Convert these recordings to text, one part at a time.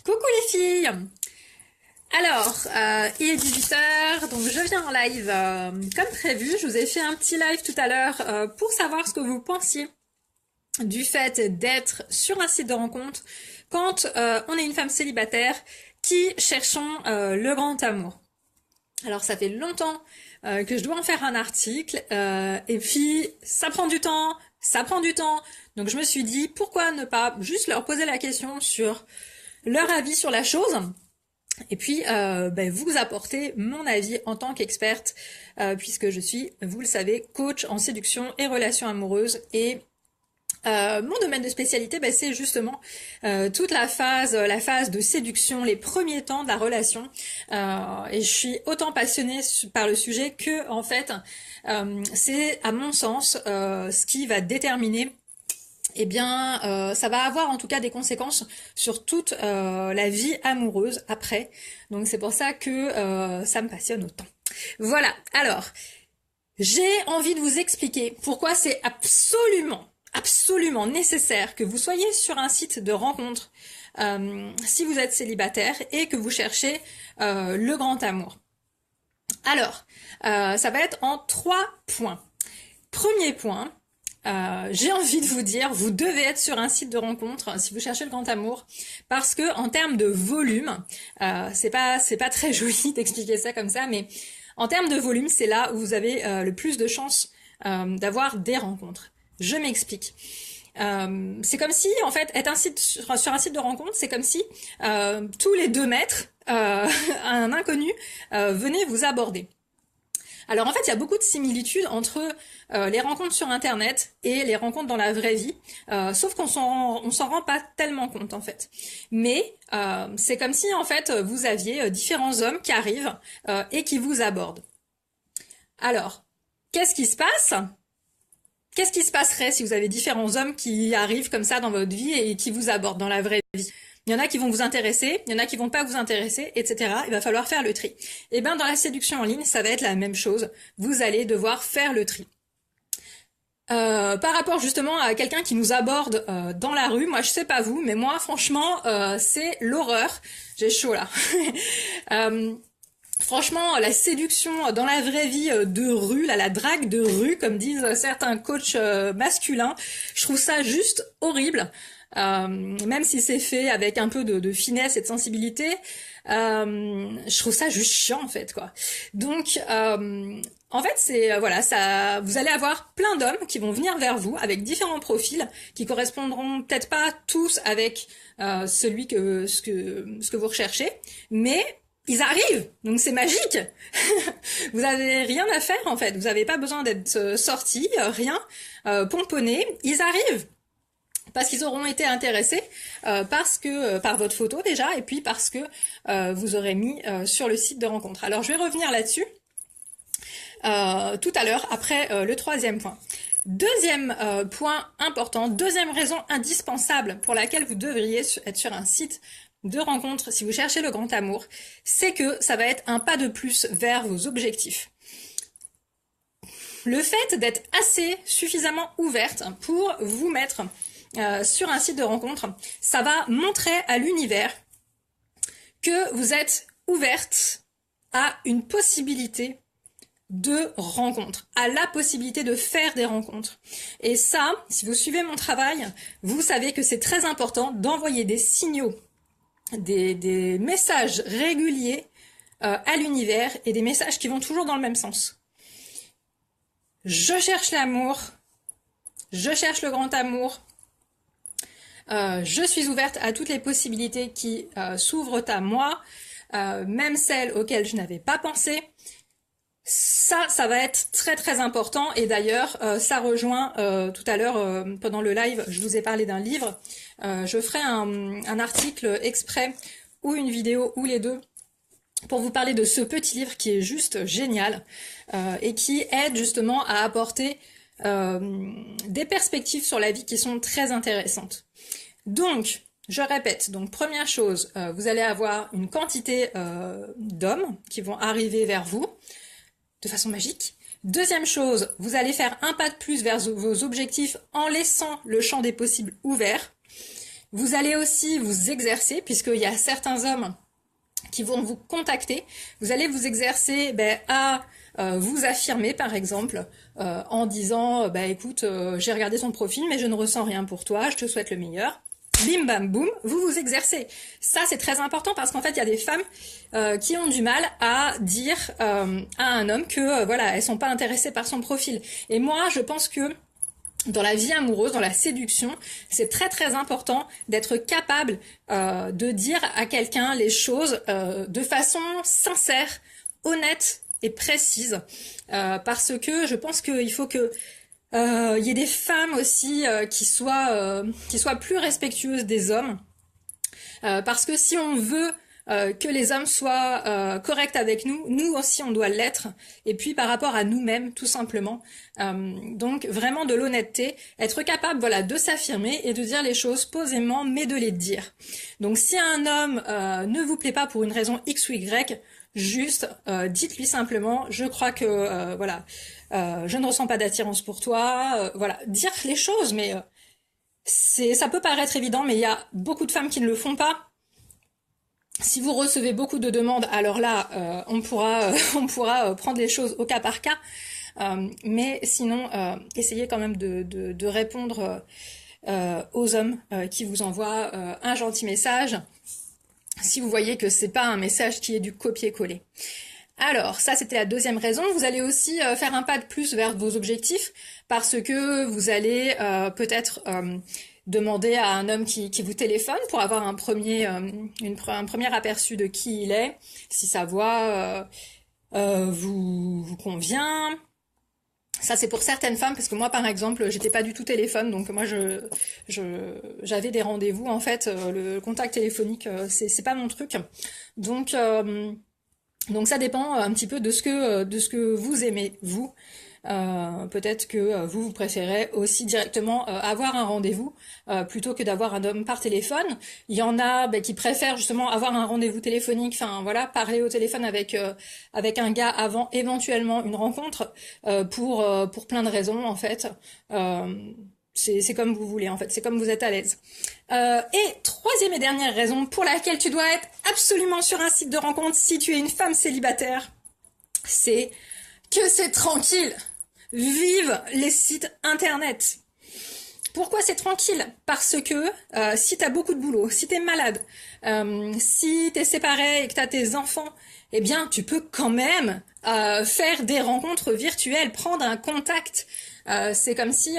Coucou les filles. Alors, il est 18h, donc je viens en live comme prévu. Je vous ai fait un petit live tout à l'heure pour savoir ce que vous pensiez du fait d'être sur un site de rencontre quand on est une femme célibataire qui cherchons le grand amour. Alors ça fait longtemps que je dois en faire un article et puis ça prend du temps. Donc je me suis dit pourquoi ne pas juste leur poser la question sur leur avis sur la chose et puis vous apporter mon avis en tant qu'experte puisque je suis, vous le savez, coach en séduction et relations amoureuses et mon domaine de spécialité, c'est justement toute la phase de séduction, les premiers temps de la relation. Et je suis autant passionnée par le sujet que, en fait, c'est à mon sens ce qui va déterminer. Ça va avoir en tout cas des conséquences sur toute la vie amoureuse après. Donc c'est pour ça que ça me passionne autant. Voilà. Alors, j'ai envie de vous expliquer pourquoi c'est absolument nécessaire que vous soyez sur un site de rencontre si vous êtes célibataire et que vous cherchez le grand amour. Alors, ça va être en 3 points. Premier point, j'ai envie de vous dire, vous devez être sur un site de rencontre si vous cherchez le grand amour, parce que en termes de volume, c'est pas très joli d'expliquer ça comme ça, mais en termes de volume, c'est là où vous avez le plus de chances d'avoir des rencontres. Je m'explique. C'est comme si, en fait, être sur un site de rencontre, c'est comme si tous les 2 mètres, un inconnu venait vous aborder. Alors en fait, il y a beaucoup de similitudes entre les rencontres sur Internet et les rencontres dans la vraie vie, sauf qu'on s'en rend pas tellement compte en fait. Mais c'est comme si en fait vous aviez différents hommes qui arrivent et qui vous abordent. Alors, qu'est-ce qui se passe ? Qu'est-ce qui se passerait si vous avez différents hommes qui arrivent comme ça dans votre vie et qui vous abordent dans la vraie vie ? Il y en a qui vont vous intéresser, il y en a qui vont pas vous intéresser, etc. Il va falloir faire le tri. Et dans la séduction en ligne, ça va être la même chose. Vous allez devoir faire le tri. Par rapport justement à quelqu'un qui nous aborde dans la rue, moi je sais pas vous, mais moi franchement c'est l'horreur. J'ai chaud là. Franchement, la séduction dans la vraie vie de rue, la drague de rue, comme disent certains coachs masculins, je trouve ça juste horrible. Même si c'est fait avec un peu de finesse et de sensibilité, je trouve ça juste chiant en fait quoi. Donc en fait c'est ça, vous allez avoir plein d'hommes qui vont venir vers vous avec différents profils qui correspondront peut-être pas tous avec ce que vous recherchez, mais ils arrivent, donc c'est magique. Vous avez rien à faire en fait, vous n'avez pas besoin d'être sorti, rien, pomponné, ils arrivent. Parce qu'ils auront été intéressés par votre photo déjà, et puis parce que vous aurez mis sur le site de rencontre. Alors je vais revenir là-dessus tout à l'heure, après le 3e point. Deuxième point important, deuxième raison indispensable pour laquelle vous devriez être sur un site de rencontre si vous cherchez le grand amour, c'est que ça va être un pas de plus vers vos objectifs. Le fait d'être suffisamment ouverte pour vous mettre sur un site de rencontre, ça va montrer à l'univers que vous êtes ouverte à une possibilité de rencontre, à la possibilité de faire des rencontres. Et ça, si vous suivez mon travail, vous savez que c'est très important d'envoyer des signaux, des messages réguliers à l'univers et des messages qui vont toujours dans le même sens. Je cherche l'amour, je cherche le grand amour, je suis ouverte à toutes les possibilités qui s'ouvrent à moi, même celles auxquelles je n'avais pas pensé. Ça va être très très important et d'ailleurs ça rejoint tout à l'heure pendant le live, je vous ai parlé d'un livre. Je ferai un article exprès ou une vidéo ou les deux pour vous parler de ce petit livre qui est juste génial et qui aide justement à apporter des perspectives sur la vie qui sont très intéressantes. Donc, je répète, donc première chose, vous allez avoir une quantité d'hommes qui vont arriver vers vous de façon magique. Deuxième chose, vous allez faire un pas de plus vers vos objectifs en laissant le champ des possibles ouvert. Vous allez aussi vous exercer, puisqu'il y a certains hommes qui vont vous contacter. Vous allez vous exercer à vous affirmer, par exemple, en disant écoute, j'ai regardé ton profil, mais je ne ressens rien pour toi, je te souhaite le meilleur. Bim bam boum, vous vous exercez. Ça c'est très important parce qu'en fait il y a des femmes qui ont du mal à dire à un homme que voilà, elles sont pas intéressées par son profil. Et moi je pense que dans la vie amoureuse, dans la séduction, c'est très très important d'être capable de dire à quelqu'un les choses de façon sincère, honnête et précise. Parce que je pense qu'il faut que il y ait des femmes aussi qui soient plus respectueuses des hommes. Parce que si on veut que les hommes soient corrects avec nous, nous aussi on doit l'être, et puis par rapport à nous-mêmes tout simplement. Donc vraiment de l'honnêteté, être capable voilà de s'affirmer et de dire les choses posément, mais de les dire. Donc si un homme ne vous plaît pas pour une raison X ou Y, juste dites-lui simplement je crois que voilà je ne ressens pas d'attirance pour toi, voilà, dire les choses, mais ça peut paraître évident, mais il y a beaucoup de femmes qui ne le font pas. Si vous recevez beaucoup de demandes, alors là, on pourra prendre les choses au cas par cas. Mais sinon, essayez quand même de répondre aux hommes qui vous envoient un gentil message. Si vous voyez que c'est pas un message qui est du copier-coller. Alors, ça c'était la deuxième raison. Vous allez aussi faire un pas de plus vers vos objectifs parce que vous allez peut-être demander à un homme qui vous téléphone pour avoir un premier aperçu de qui il est, si sa voix vous convient. Ça c'est pour certaines femmes parce que moi par exemple j'étais pas du tout téléphone, donc moi j'avais des rendez-vous en fait, le contact téléphonique c'est pas mon truc, donc ça dépend un petit peu de ce que vous aimez vous. Peut-être que vous préférez aussi directement avoir un rendez-vous plutôt que d'avoir un homme par téléphone. Il y en a qui préfèrent justement avoir un rendez-vous téléphonique, enfin voilà, parler au téléphone avec un gars avant éventuellement une rencontre pour plein de raisons en fait. C'est comme vous voulez en fait, c'est comme vous êtes à l'aise. Et troisième et dernière raison pour laquelle tu dois être absolument sur un site de rencontre si tu es une femme célibataire, c'est que c'est tranquille. Vive les sites internet. Pourquoi c'est tranquille? Parce que si t'as beaucoup de boulot, si t'es malade, si t'es séparé et que t'as tes enfants, eh bien tu peux quand même faire des rencontres virtuelles, prendre un contact. C'est comme si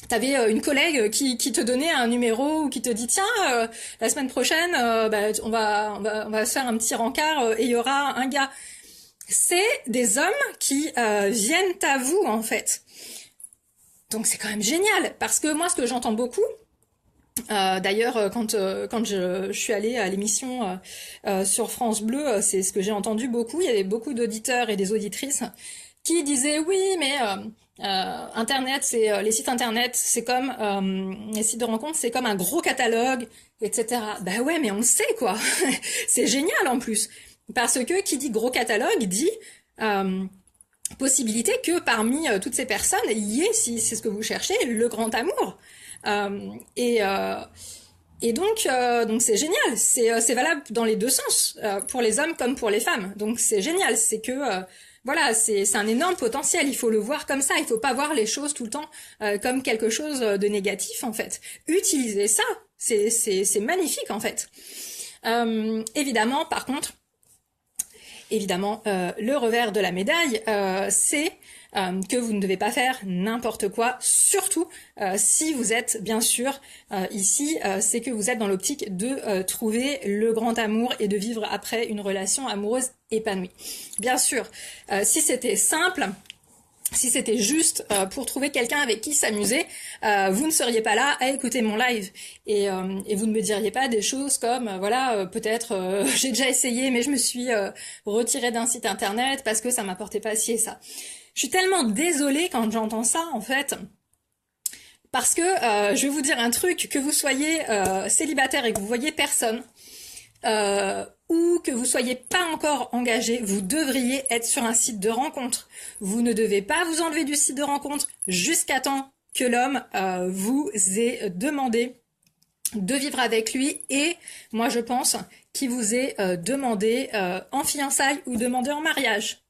t'avais une collègue qui te donnait un numéro ou qui te dit tiens la semaine prochaine on va se faire un petit rencard et il y aura un gars. C'est des hommes qui viennent à vous en fait. Donc c'est quand même génial parce que moi ce que j'entends beaucoup, d'ailleurs quand je suis allée à l'émission sur France Bleu, c'est ce que j'ai entendu beaucoup. Il y avait beaucoup d'auditeurs et des auditrices qui disaient oui mais internet, c'est les sites internet, c'est comme les sites de rencontres, c'est comme un gros catalogue, etc. Bah ouais mais on le sait quoi. C'est génial en plus. Parce que qui dit gros catalogue dit possibilité que parmi toutes ces personnes, il y ait, si c'est ce que vous cherchez, le grand amour. Et donc c'est génial. C'est valable dans les deux sens, pour les hommes comme pour les femmes. Donc c'est génial. C'est que voilà, c'est un énorme potentiel. Il faut le voir comme ça. Il faut pas voir les choses tout le temps comme quelque chose de négatif en fait. Utilisez ça. C'est magnifique en fait. Évidemment, par contre. Évidemment, le revers de la médaille, c'est que vous ne devez pas faire n'importe quoi, surtout si vous êtes bien sûr ici, c'est que vous êtes dans l'optique de trouver le grand amour et de vivre après une relation amoureuse épanouie. Bien sûr, si c'était simple, si c'était juste pour trouver quelqu'un avec qui s'amuser, vous ne seriez pas là à écouter mon live et vous ne me diriez pas des choses comme voilà peut-être j'ai déjà essayé mais je me suis retirée d'un site internet parce que ça m'apportait pas ci et ça. Je suis tellement désolée quand j'entends ça en fait. Parce que je vais vous dire un truc, que vous soyez célibataire et que vous voyez personne, ou que vous soyez pas encore engagé, vous devriez être sur un site de rencontre. Vous ne devez pas vous enlever du site de rencontre jusqu'à temps que l'homme vous ait demandé de vivre avec lui et moi je pense qu'il vous est demandé en fiançailles ou demandé en mariage.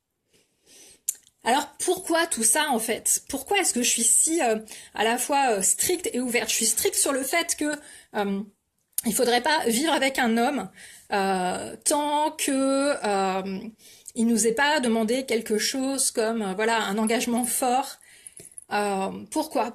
Alors pourquoi tout ça en fait? Pourquoi est-ce que je suis si à la fois stricte et ouverte? Je suis stricte sur le fait que il faudrait pas vivre avec un homme tant que il nous ait pas demandé quelque chose comme voilà un engagement fort. Pourquoi?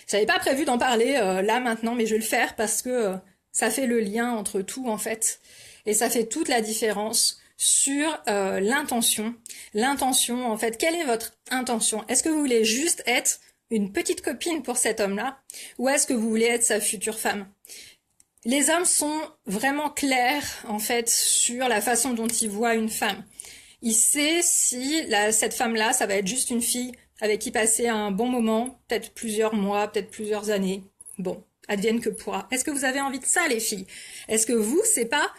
J'avais pas prévu d'en parler là maintenant, mais je vais le faire parce que ça fait le lien entre tout en fait, et ça fait toute la différence sur l'intention. L'intention en fait, quelle est votre intention? Est-ce que vous voulez juste être une petite copine pour cet homme-là, ou est-ce que vous voulez être sa future femme? Les hommes sont vraiment clairs en fait sur la façon dont ils voient une femme. Il sait si cette femme-là, ça va être juste une fille avec qui passer un bon moment, peut-être plusieurs mois, peut-être plusieurs années. Bon, advienne que pourra. Est-ce que vous avez envie de ça, les filles? Est-ce que vous, c'est pas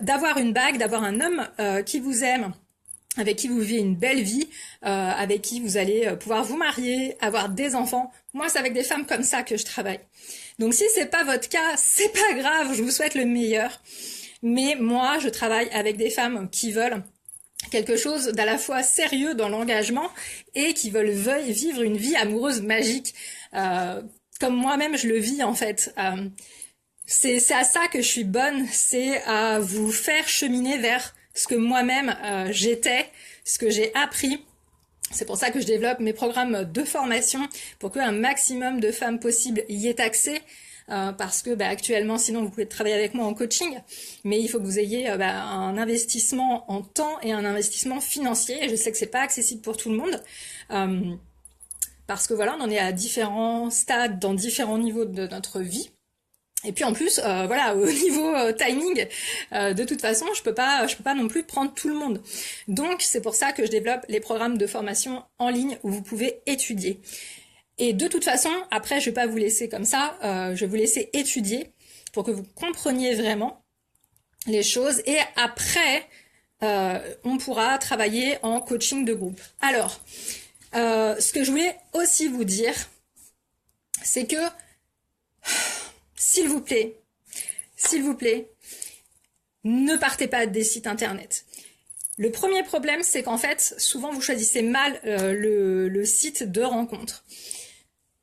d'avoir une bague, d'avoir un homme qui vous aime, avec qui vous vivez une belle vie, avec qui vous allez pouvoir vous marier, avoir des enfants? Moi, c'est avec des femmes comme ça que je travaille. Donc si c'est pas votre cas, c'est pas grave, je vous souhaite le meilleur. Mais moi, je travaille avec des femmes qui veulent quelque chose d'à la fois sérieux dans l'engagement et qui veulent vivre une vie amoureuse magique, comme moi-même je le vis en fait. C'est à ça que je suis bonne, c'est à vous faire cheminer vers ce que moi-même j'étais, ce que j'ai appris. C'est pour ça que je développe mes programmes de formation pour qu'un maximum de femmes possibles y aient accès. Parce que actuellement, sinon vous pouvez travailler avec moi en coaching, mais il faut que vous ayez un investissement en temps et un investissement financier. Et je sais que c'est pas accessible pour tout le monde, parce que voilà, on en est à différents stades, dans différents niveaux de notre vie. Et puis en plus, voilà, au niveau timing, de toute façon, je peux pas non plus prendre tout le monde. Donc c'est pour ça que je développe les programmes de formation en ligne où vous pouvez étudier. Et de toute façon, après, je vais pas vous laisser comme ça, je vais vous laisser étudier pour que vous compreniez vraiment les choses. Et après, on pourra travailler en coaching de groupe. Alors, ce que je voulais aussi vous dire, c'est que, s'il vous plaît, ne partez pas des sites internet. Le premier problème, c'est qu'en fait, souvent vous choisissez mal le site de rencontre.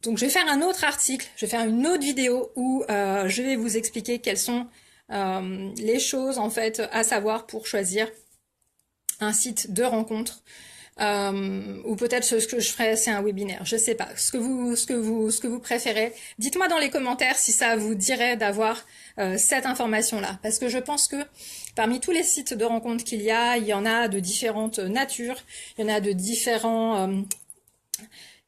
Donc je vais faire un autre article, je vais faire une autre vidéo où je vais vous expliquer quelles sont les choses en fait à savoir pour choisir un site de rencontre. Ou peut-être ce que je ferai, c'est un webinaire, je sais pas, ce que vous préférez. Dites-moi dans les commentaires si ça vous dirait d'avoir cette information-là, parce que je pense que parmi tous les sites de rencontres qu'il y en a de différentes natures, il y en a de différents...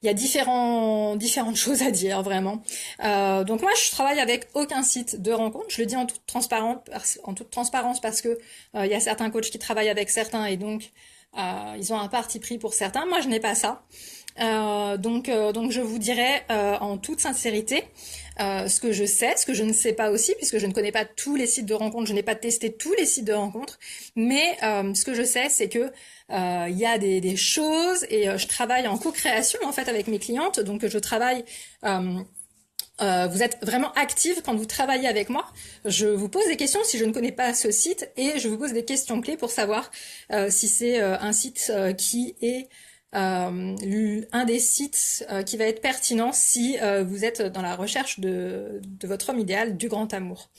il y a différentes choses à dire, vraiment. Donc moi, je travaille avec aucun site de rencontre. Je le dis en toute transparence parce que il y a certains coachs qui travaillent avec certains et donc ils ont un parti pris pour certains. Moi, je n'ai pas ça. Donc je vous dirai en toute sincérité ce que je sais, ce que je ne sais pas aussi, puisque je ne connais pas tous les sites de rencontres, je n'ai pas testé tous les sites de rencontres, mais ce que je sais, c'est que il y a des choses, et je travaille en co-création en fait avec mes clientes, donc je travaille... vous êtes vraiment active quand vous travaillez avec moi. Je vous pose des questions si je ne connais pas ce site, et je vous pose des questions clés pour savoir si c'est un site qui est un des sites qui va être pertinent si vous êtes dans la recherche de votre homme idéal, du grand amour.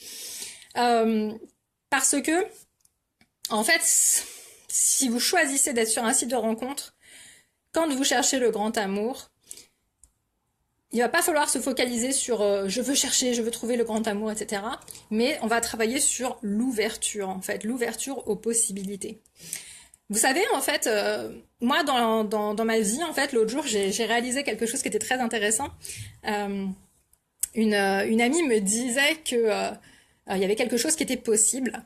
Parce que, en fait, si vous choisissez d'être sur un site de rencontre, quand vous cherchez le grand amour, il va pas falloir se focaliser sur je veux trouver le grand amour, etc. Mais on va travailler sur l'ouverture, en fait, l'ouverture aux possibilités. Vous savez, en fait, moi, dans ma vie, en fait, l'autre jour, j'ai réalisé quelque chose qui était très intéressant. Une amie me disait que il y avait quelque chose qui était possible.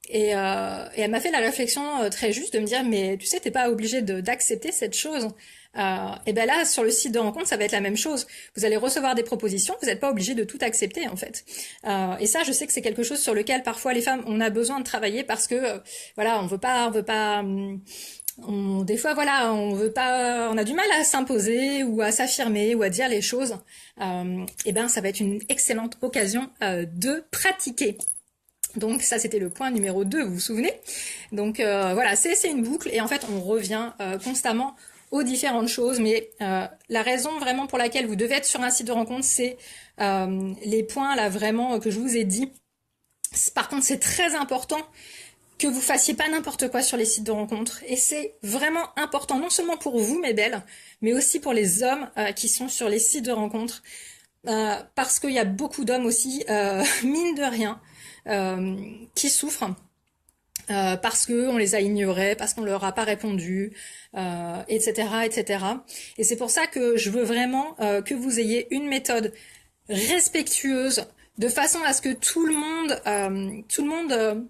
Et elle m'a fait la réflexion très juste de me dire, mais tu sais, t'es pas obligé d'accepter cette chose. Et ben là, sur le site de rencontre, ça va être la même chose. Vous allez recevoir des propositions, vous n'êtes pas obligé de tout accepter en fait. Et ça, je sais que c'est quelque chose sur lequel parfois les femmes, on a besoin de travailler parce que voilà, on veut pas Des fois, voilà, on veut pas, on a du mal à s'imposer ou à s'affirmer ou à dire les choses. Et ben, ça va être une excellente occasion de pratiquer. Donc ça, c'était le point numéro 2, vous vous souvenez? Donc voilà, c'est une boucle et en fait, on revient constamment aux différentes choses. Mais la raison vraiment pour laquelle vous devez être sur un site de rencontre, c'est les points là vraiment que je vous ai dit. Par contre, c'est très important que vous fassiez pas n'importe quoi sur les sites de rencontres. Et c'est vraiment important, non seulement pour vous, mes belles, mais aussi pour les hommes qui sont sur les sites de rencontres. Parce qu'il y a beaucoup d'hommes aussi, mine de rien, qui souffrent. Parce qu'on les a ignorés, parce qu'on leur a pas répondu, etc., etc. Et c'est pour ça que je veux vraiment que vous ayez une méthode respectueuse, de façon à ce que tout le monde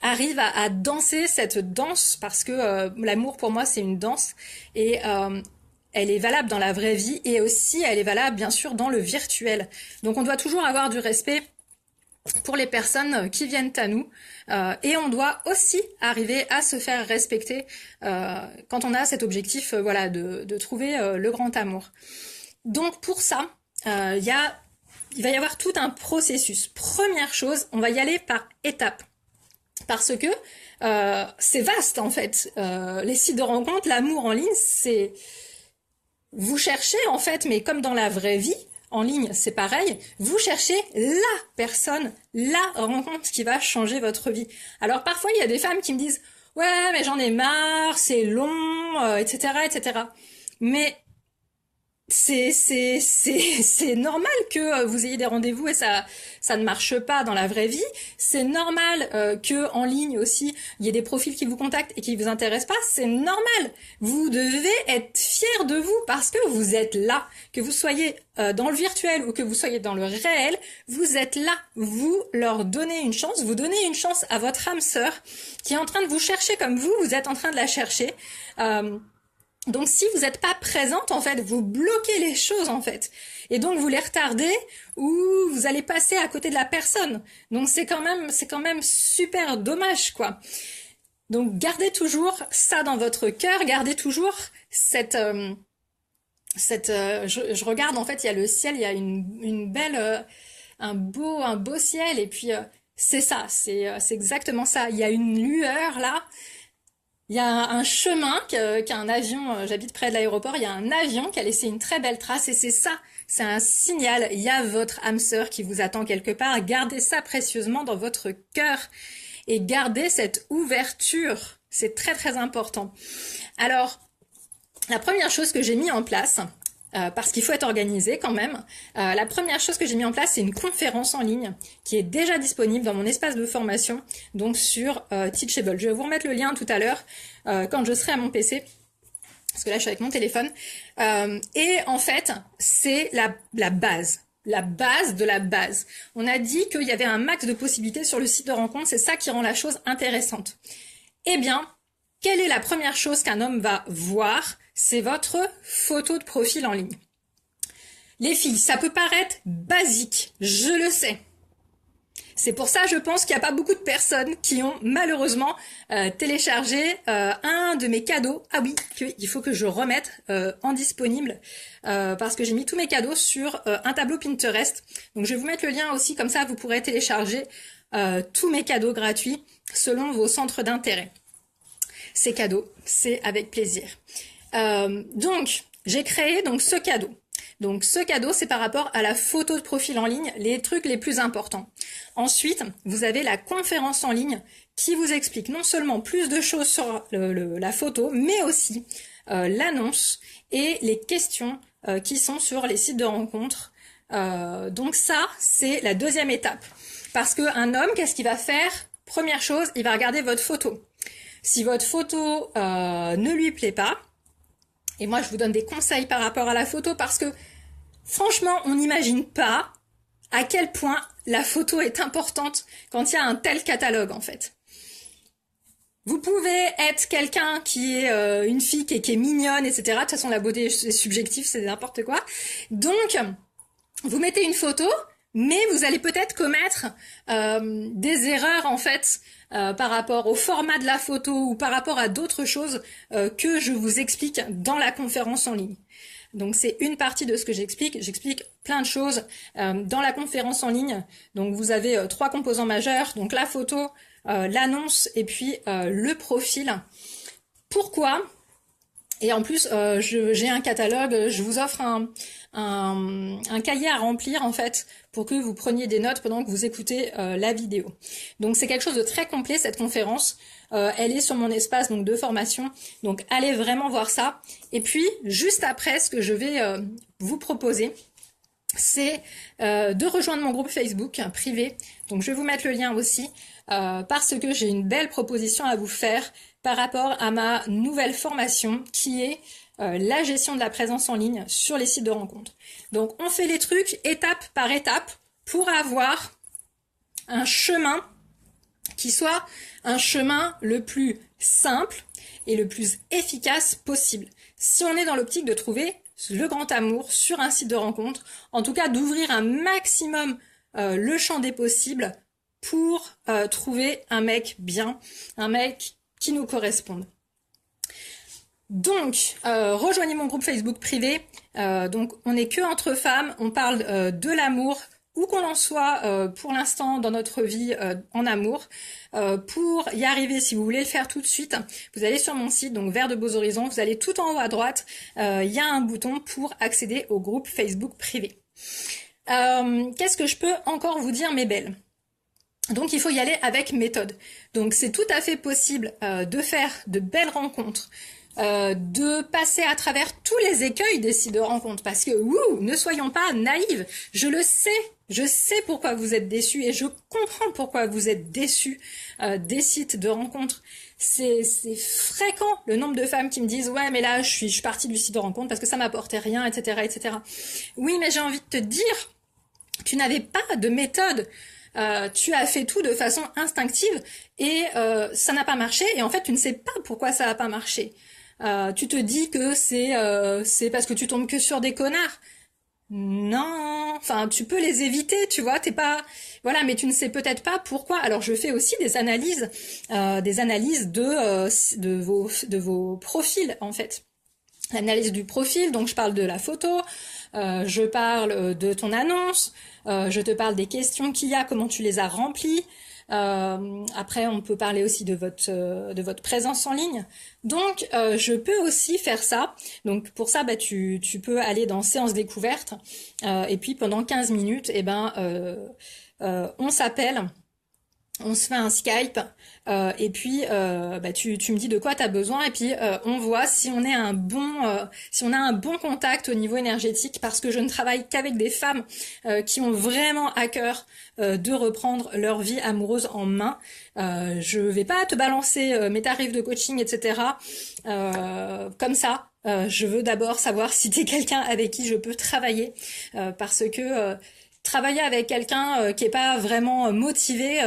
arrive à danser cette danse, parce que l'amour pour moi c'est une danse, et elle est valable dans la vraie vie, et aussi elle est valable bien sûr dans le virtuel. Donc on doit toujours avoir du respect pour les personnes qui viennent à nous, et on doit aussi arriver à se faire respecter quand on a cet objectif voilà, de trouver le grand amour. Donc pour ça, il va y avoir tout un processus. Première chose, on va y aller par étapes. Parce que c'est vaste en fait. Les sites de rencontres, l'amour en ligne, c'est... Vous cherchez en fait, mais comme dans la vraie vie, en ligne c'est pareil, vous cherchez la personne, la rencontre qui va changer votre vie. Alors parfois il y a des femmes qui me disent « Ouais mais j'en ai marre, c'est long, etc. etc. » Mais c'est normal que vous ayez des rendez-vous et ça ne marche pas dans la vraie vie. C'est normal que en ligne aussi il y ait des profils qui vous contactent et qui vous intéressent pas. C'est normal. Vous devez être fiers de vous parce que vous êtes là. Que vous soyez dans le virtuel ou que vous soyez dans le réel, vous êtes là. Vous leur donnez une chance. Vous donnez une chance à votre âme sœur qui est en train de vous chercher comme vous êtes en train de la chercher. Donc si vous n'êtes pas présente, en fait, vous bloquez les choses, en fait. Et donc vous les retardez ou vous allez passer à côté de la personne. Donc c'est quand même super dommage, quoi. Donc gardez toujours ça dans votre cœur, gardez toujours je regarde, en fait, il y a le ciel, il y a une belle, un beau ciel, et puis c'est ça, c'est exactement ça. Il y a une lueur, là. Il y a un chemin qu'un avion, j'habite près de l'aéroport, il y a un avion qui a laissé une très belle trace et c'est ça, c'est un signal, il y a votre âme sœur qui vous attend quelque part, gardez ça précieusement dans votre cœur et gardez cette ouverture, c'est très très important. Alors, la première chose que j'ai mis en place, parce qu'il faut être organisé quand même. La première chose que j'ai mis en place, c'est une conférence en ligne qui est déjà disponible dans mon espace de formation, donc sur Teachable. Je vais vous remettre le lien tout à l'heure quand je serai à mon PC, parce que là je suis avec mon téléphone. Et en fait, c'est la base. La base de la base. On a dit qu'il y avait un max de possibilités sur le site de rencontre, c'est ça qui rend la chose intéressante. Eh bien, quelle est la première chose qu'un homme va voir? C'est votre photo de profil en ligne. Les filles, ça peut paraître basique, je le sais. C'est pour ça, je pense qu'il n'y a pas beaucoup de personnes qui ont malheureusement téléchargé un de mes cadeaux. Ah oui, il faut que je remette en disponible parce que j'ai mis tous mes cadeaux sur un tableau Pinterest. Donc je vais vous mettre le lien aussi, comme ça vous pourrez télécharger tous mes cadeaux gratuits selon vos centres d'intérêt. Ces cadeaux, c'est avec plaisir. Donc, j'ai créé donc ce cadeau. Donc, ce cadeau, c'est par rapport à la photo de profil en ligne, les trucs les plus importants. Ensuite, vous avez la conférence en ligne qui vous explique non seulement plus de choses sur la photo, mais aussi l'annonce et les questions qui sont sur les sites de rencontres. Donc ça, c'est la deuxième étape. Parce qu'un homme, qu'est-ce qu'il va faire? Première chose, il va regarder votre photo. Si votre photo ne lui plaît pas, et moi je vous donne des conseils par rapport à la photo parce que franchement on n'imagine pas à quel point la photo est importante quand il y a un tel catalogue en fait. Vous pouvez être quelqu'un qui est une fille qui est mignonne, etc. De toute façon la beauté est subjective, c'est n'importe quoi. Donc vous mettez une photo, mais vous allez peut-être commettre des erreurs en fait par rapport au format de la photo ou par rapport à d'autres choses que je vous explique dans la conférence en ligne. Donc c'est une partie de ce que j'explique. J'explique plein de choses dans la conférence en ligne. Donc vous avez 3 composants majeurs, donc la photo, l'annonce et puis le profil. Pourquoi ? Et en plus, j'ai un catalogue, je vous offre un cahier à remplir en fait pour que vous preniez des notes pendant que vous écoutez la vidéo. Donc c'est quelque chose de très complet cette conférence. Elle est sur mon espace donc de formation. Donc allez vraiment voir ça. Et puis juste après, ce que je vais vous proposer, c'est de rejoindre mon groupe Facebook privé. Donc je vais vous mettre le lien aussi parce que j'ai une belle proposition à vous faire par rapport à ma nouvelle formation qui est la gestion de la présence en ligne sur les sites de rencontres. Donc on fait les trucs étape par étape pour avoir un chemin qui soit un chemin le plus simple et le plus efficace possible. Si on est dans l'optique de trouver le grand amour sur un site de rencontre, en tout cas d'ouvrir un maximum le champ des possibles pour trouver un mec bien, un mec qui nous corresponde. Donc, rejoignez mon groupe Facebook privé. Donc, on n'est que entre femmes, on parle de l'amour, où qu'on en soit pour l'instant dans notre vie en amour. Pour y arriver, si vous voulez le faire tout de suite, vous allez sur mon site, donc Vers de Beaux Horizons, vous allez tout en haut à droite, il y a un bouton pour accéder au groupe Facebook privé. Qu'est-ce que je peux encore vous dire, mes belles ? Donc il faut y aller avec méthode. Donc c'est tout à fait possible de faire de belles rencontres, de passer à travers tous les écueils des sites de rencontres, parce que ne soyons pas naïves, je sais pourquoi vous êtes déçus et je comprends pourquoi vous êtes déçus des sites de rencontres. C'est fréquent le nombre de femmes qui me disent ouais mais là je suis partie du site de rencontre parce que ça m'apportait rien, etc., etc. Oui, mais j'ai envie de te dire, tu n'avais pas de méthode. Tu as fait tout de façon instinctive et ça n'a pas marché et en fait tu ne sais pas pourquoi ça n'a pas marché. Tu te dis que c'est parce que tu tombes que sur des connards. Non, enfin tu peux les éviter, tu vois, t'es pas voilà, mais tu ne sais peut-être pas pourquoi. Alors je fais aussi des analyses de vos profils en fait. L'analyse du profil, donc je parle de la photo, je parle de ton annonce, je te parle des questions qu'il y a, comment tu les as remplies. Après, on peut parler aussi de votre présence en ligne. Donc, je peux aussi faire ça. Donc, pour ça, bah, tu peux aller dans séance découverte. Et puis, pendant 15 minutes, on s'appelle. On se fait un Skype et puis tu me dis de quoi tu as besoin et puis on voit si on est si on a un bon contact au niveau énergétique, parce que je ne travaille qu'avec des femmes qui ont vraiment à cœur de reprendre leur vie amoureuse en main. Je vais pas te balancer mes tarifs de coaching, etc. Comme ça. Je veux d'abord savoir si tu es quelqu'un avec qui je peux travailler parce que travailler avec quelqu'un qui est pas vraiment motivé,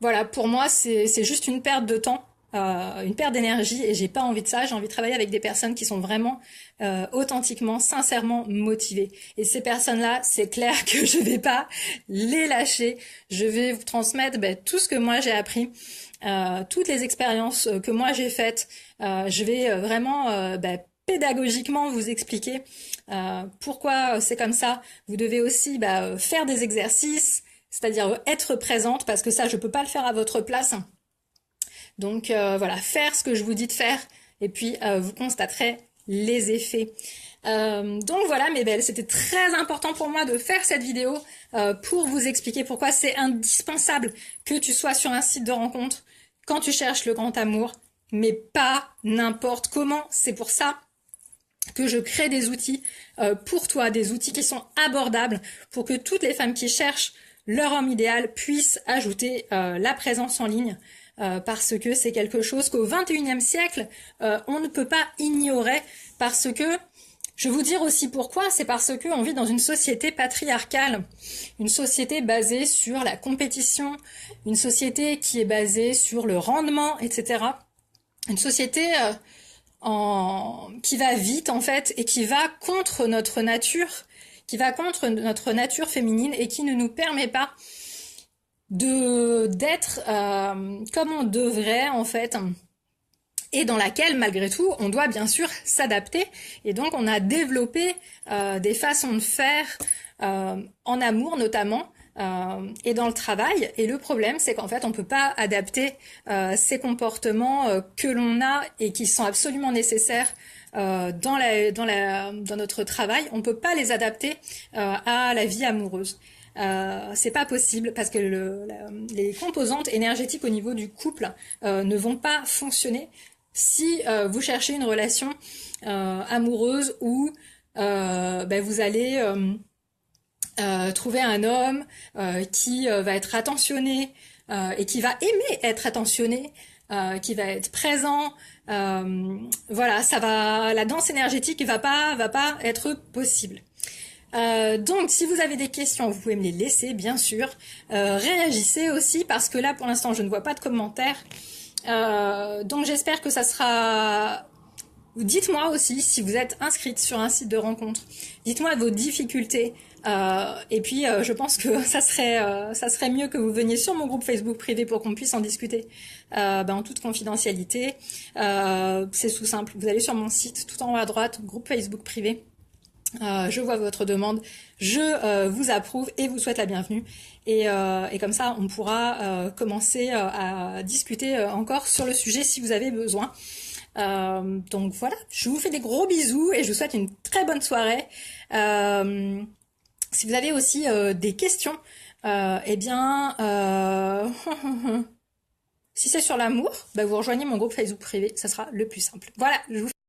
voilà, pour moi, c'est juste une perte de temps, une perte d'énergie, et j'ai pas envie de ça. J'ai envie de travailler avec des personnes qui sont vraiment authentiquement, sincèrement motivées. Et ces personnes-là, c'est clair que je vais pas les lâcher. Je vais vous transmettre tout ce que moi j'ai appris, toutes les expériences que moi j'ai faites. Je vais vraiment pédagogiquement vous expliquer pourquoi c'est comme ça. Vous devez aussi faire des exercices, c'est-à-dire être présente, parce que ça, je peux pas le faire à votre place. Donc voilà, faire ce que je vous dis de faire, et puis vous constaterez les effets. Donc voilà, mes belles, c'était très important pour moi de faire cette vidéo pour vous expliquer pourquoi c'est indispensable que tu sois sur un site de rencontre quand tu cherches le grand amour, mais pas n'importe comment. C'est pour ça que je crée des outils pour toi, des outils qui sont abordables pour que toutes les femmes qui cherchent leur homme idéal puisse ajouter la présence en ligne, parce que c'est quelque chose qu'au XXIe siècle, on ne peut pas ignorer, parce que, je vais vous dire aussi pourquoi, c'est parce que on vit dans une société patriarcale, une société basée sur la compétition, une société qui est basée sur le rendement, etc. Une société qui va vite en fait, et qui va contre notre nature, qui va contre notre nature féminine et qui ne nous permet pas d'être comme on devrait en fait, et dans laquelle malgré tout on doit bien sûr s'adapter, et donc on a développé des façons de faire en amour notamment, et dans le travail, et le problème c'est qu'en fait on peut pas adapter ces comportements que l'on a et qui sont absolument nécessaires dans notre travail, on peut pas les adapter à la vie amoureuse. C'est pas possible parce que les composantes énergétiques au niveau du couple ne vont pas fonctionner si vous cherchez une relation amoureuse où vous allez trouver un homme qui va être attentionné et qui va aimer être attentionné, qui va être présent. Voilà, la danse énergétique va pas être possible. Donc si vous avez des questions, vous pouvez me les laisser bien sûr. Réagissez aussi parce que là pour l'instant je ne vois pas de commentaires. Donc j'espère que ça sera... Dites-moi aussi si vous êtes inscrite sur un site de rencontre. Dites-moi vos difficultés. Et puis je pense que ça serait mieux que vous veniez sur mon groupe Facebook privé pour qu'on puisse en discuter en toute confidentialité. C'est tout simple. Vous allez sur mon site tout en haut à droite, groupe Facebook privé. Je vois votre demande, je vous approuve et vous souhaite la bienvenue. Et comme ça, on pourra commencer à discuter encore sur le sujet si vous avez besoin. Donc voilà, je vous fais des gros bisous et je vous souhaite une très bonne soirée. Si vous avez aussi des questions, si c'est sur l'amour, vous rejoignez mon groupe Facebook privé, ça sera le plus simple. Voilà, je vous